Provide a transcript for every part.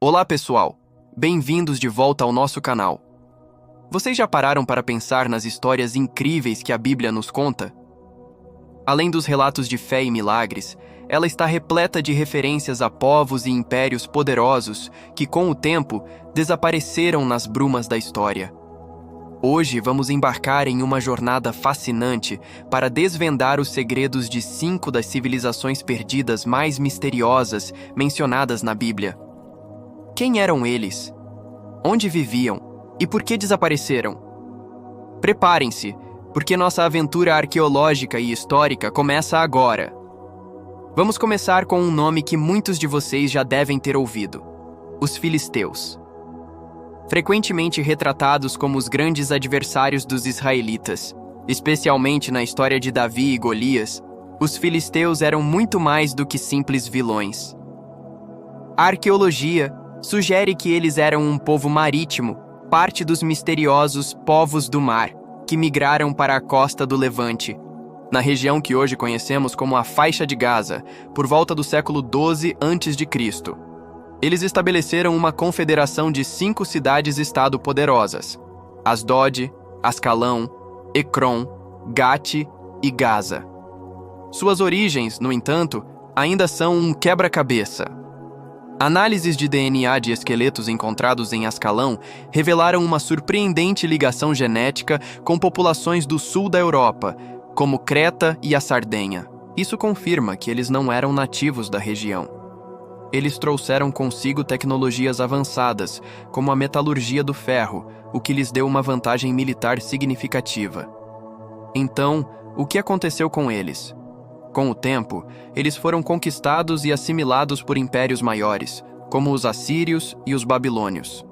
Olá, pessoal! Bem-vindos de volta ao nosso canal. Vocês já pararam para pensar nas histórias incríveis que a Bíblia nos conta? Além dos relatos de fé e milagres, ela está repleta de referências a povos e impérios poderosos que, com o tempo, desapareceram nas brumas da história. Hoje vamos embarcar em uma jornada fascinante para desvendar os segredos de 5 das civilizações perdidas mais misteriosas mencionadas na Bíblia. Quem eram eles? Onde viviam? E por que desapareceram? Preparem-se, porque nossa aventura arqueológica e histórica começa agora. Vamos começar com um nome que muitos de vocês já devem ter ouvido: os filisteus. Frequentemente retratados como os grandes adversários dos israelitas, especialmente na história de Davi e Golias, os filisteus eram muito mais do que simples vilões. A arqueologia sugere que eles eram um povo marítimo, parte dos misteriosos povos do mar, que migraram para a costa do Levante, na região que hoje conhecemos como a Faixa de Gaza, por volta do século XII a.C. Eles estabeleceram uma confederação de 5 cidades-estado poderosas: Asdod, Ascalão, Ecrom, Gate e Gaza. Suas origens, no entanto, ainda são um quebra-cabeça. Análises de DNA de esqueletos encontrados em Ascalão revelaram uma surpreendente ligação genética com populações do sul da Europa, como Creta e a Sardenha. Isso confirma que eles não eram nativos da região. Eles trouxeram consigo tecnologias avançadas, como a metalurgia do ferro, o que lhes deu uma vantagem militar significativa. Então, o que aconteceu com eles? Com o tempo, eles foram conquistados e assimilados por impérios maiores, como os assírios e os babilônios.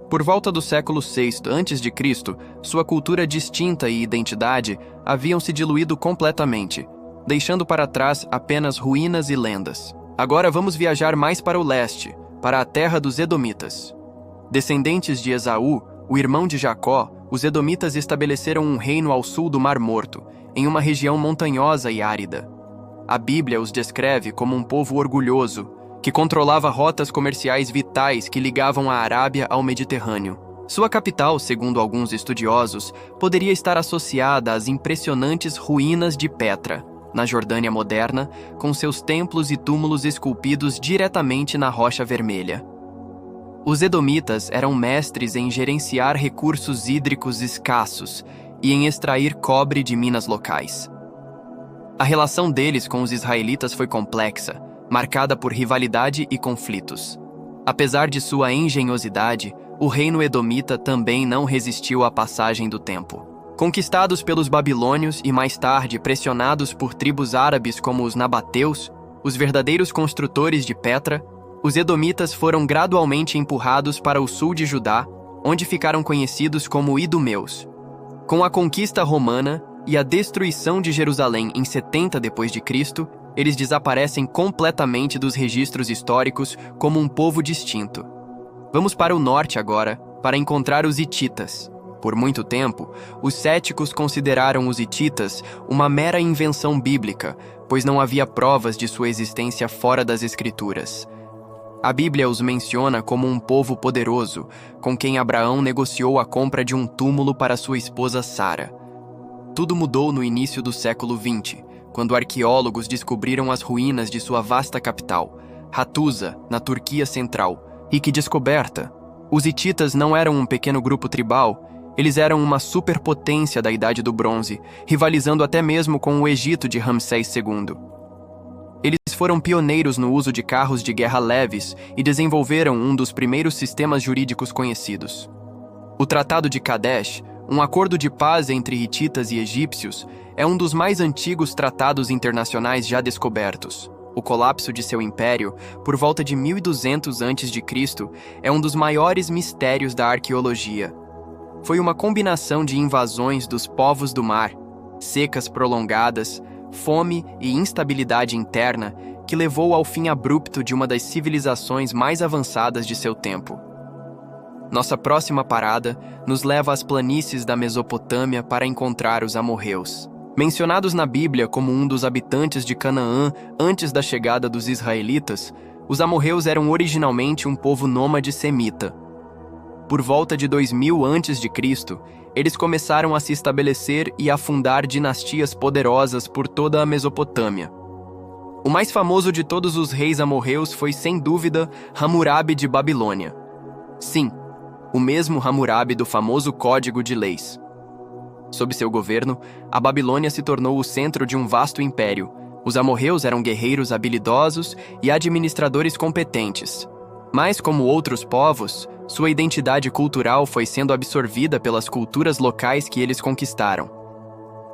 Por volta do século VI a.C., sua cultura distinta e identidade haviam se diluído completamente, deixando para trás apenas ruínas e lendas. Agora vamos viajar mais para o leste, para a terra dos Edomitas. Descendentes de Esaú, o irmão de Jacó, os Edomitas estabeleceram um reino ao sul do Mar Morto, em uma região montanhosa e árida. A Bíblia os descreve como um povo orgulhoso, que controlava rotas comerciais vitais que ligavam a Arábia ao Mediterrâneo. Sua capital, segundo alguns estudiosos, poderia estar associada às impressionantes ruínas de Petra, na Jordânia moderna, com seus templos e túmulos esculpidos diretamente na rocha vermelha. Os Edomitas eram mestres em gerenciar recursos hídricos escassos e em extrair cobre de minas locais. A relação deles com os israelitas foi complexa, marcada por rivalidade e conflitos. Apesar de sua engenhosidade, o reino edomita também não resistiu à passagem do tempo. Conquistados pelos babilônios e mais tarde pressionados por tribos árabes como os nabateus, os verdadeiros construtores de Petra, os edomitas foram gradualmente empurrados para o sul de Judá, onde ficaram conhecidos como idumeus. Com a conquista romana e a destruição de Jerusalém em 70 d.C., eles desaparecem completamente dos registros históricos como um povo distinto. Vamos para o norte agora, para encontrar os hititas. Por muito tempo, os céticos consideraram os hititas uma mera invenção bíblica, pois não havia provas de sua existência fora das Escrituras. A Bíblia os menciona como um povo poderoso, com quem Abraão negociou a compra de um túmulo para sua esposa Sara. Tudo mudou no início do século XX, quando arqueólogos descobriram as ruínas de sua vasta capital, Hattusa, na Turquia Central. E que descoberta! Os hititas não eram um pequeno grupo tribal. Eles eram uma superpotência da Idade do Bronze, rivalizando até mesmo com o Egito de Ramsés II. Eles foram pioneiros no uso de carros de guerra leves e desenvolveram um dos primeiros sistemas jurídicos conhecidos. O Tratado de Kadesh, um acordo de paz entre hititas e egípcios, é um dos mais antigos tratados internacionais já descobertos. O colapso de seu império, por volta de 1200 a.C., é um dos maiores mistérios da arqueologia. Foi uma combinação de invasões dos povos do mar, secas prolongadas, fome e instabilidade interna que levou ao fim abrupto de uma das civilizações mais avançadas de seu tempo. Nossa próxima parada nos leva às planícies da Mesopotâmia para encontrar os amorreus. Mencionados na Bíblia como um dos habitantes de Canaã antes da chegada dos israelitas, Os amorreus eram originalmente um povo nômade semita. Por volta de 2000 a.C., eles começaram a se estabelecer e a fundar dinastias poderosas por toda a Mesopotâmia. O mais famoso de todos os reis amorreus foi, sem dúvida, Hammurabi de Babilônia. Sim, o mesmo Hammurabi do famoso Código de Leis. Sob seu governo, a Babilônia se tornou o centro de um vasto império. Os amorreus eram guerreiros habilidosos e administradores competentes. Mas, como outros povos, sua identidade cultural foi sendo absorvida pelas culturas locais que eles conquistaram.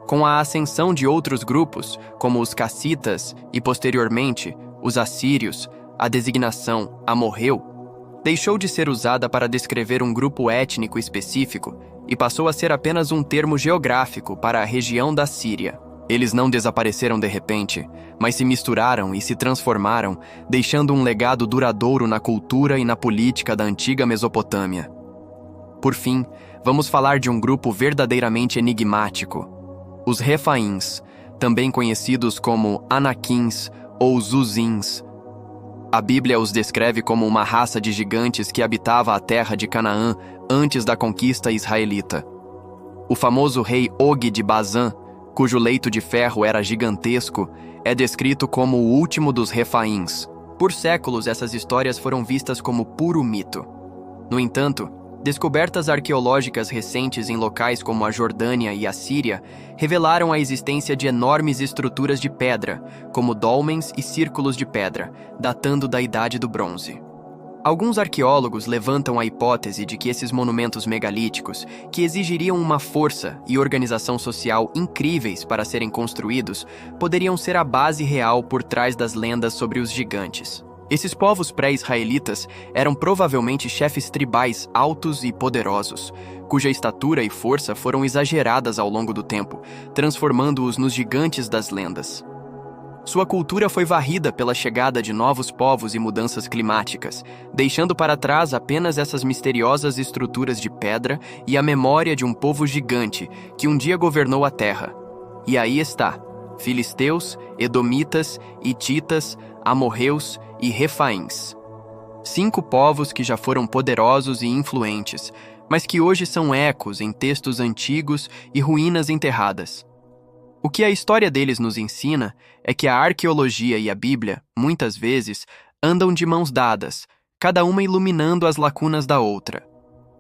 Com a ascensão de outros grupos, como os cassitas e, posteriormente, os assírios, a designação amorreu deixou de ser usada para descrever um grupo étnico específico e passou a ser apenas um termo geográfico para a região da Síria. Eles não desapareceram de repente, mas se misturaram e se transformaram, deixando um legado duradouro na cultura e na política da antiga Mesopotâmia. Por fim, vamos falar de um grupo verdadeiramente enigmático: os Refaíns, também conhecidos como Anaquins ou Zuzins. A Bíblia os descreve como uma raça de gigantes que habitava a terra de Canaã antes da conquista israelita. O famoso rei Og de Bazã, cujo leito de ferro era gigantesco, é descrito como o último dos Refaíns. Por séculos, essas histórias foram vistas como puro mito. No entanto, descobertas arqueológicas recentes em locais como a Jordânia e a Síria revelaram a existência de enormes estruturas de pedra, como dólmens e círculos de pedra, datando da Idade do Bronze. Alguns arqueólogos levantam a hipótese de que esses monumentos megalíticos, que exigiriam uma força e organização social incríveis para serem construídos, poderiam ser a base real por trás das lendas sobre os gigantes. Esses povos pré-israelitas eram provavelmente chefes tribais altos e poderosos, cuja estatura e força foram exageradas ao longo do tempo, transformando-os nos gigantes das lendas. Sua cultura foi varrida pela chegada de novos povos e mudanças climáticas, deixando para trás apenas essas misteriosas estruturas de pedra e a memória de um povo gigante que um dia governou a terra. E aí está: filisteus, edomitas, hititas, amorreus e refaíns. 5 povos que já foram poderosos e influentes, mas que hoje são ecos em textos antigos e ruínas enterradas. O que a história deles nos ensina é que a arqueologia e a Bíblia, muitas vezes, andam de mãos dadas, cada uma iluminando as lacunas da outra.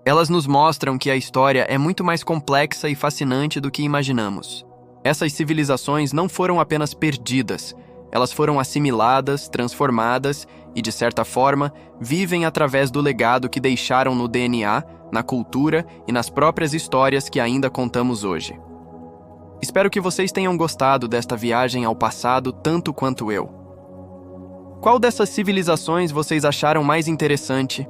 Elas nos mostram que a história é muito mais complexa e fascinante do que imaginamos. Essas civilizações não foram apenas perdidas, elas foram assimiladas, transformadas e, de certa forma, vivem através do legado que deixaram no DNA, na cultura e nas próprias histórias que ainda contamos hoje. Espero que vocês tenham gostado desta viagem ao passado tanto quanto eu. Qual dessas civilizações vocês acharam mais interessante?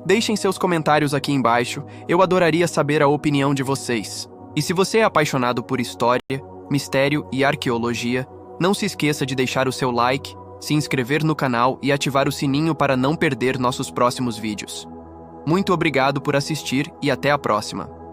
Deixem seus comentários aqui embaixo, eu adoraria saber a opinião de vocês. E se você é apaixonado por história, mistério e arqueologia, não se esqueça de deixar o seu like, se inscrever no canal e ativar o sininho para não perder nossos próximos vídeos. Muito obrigado por assistir e até a próxima!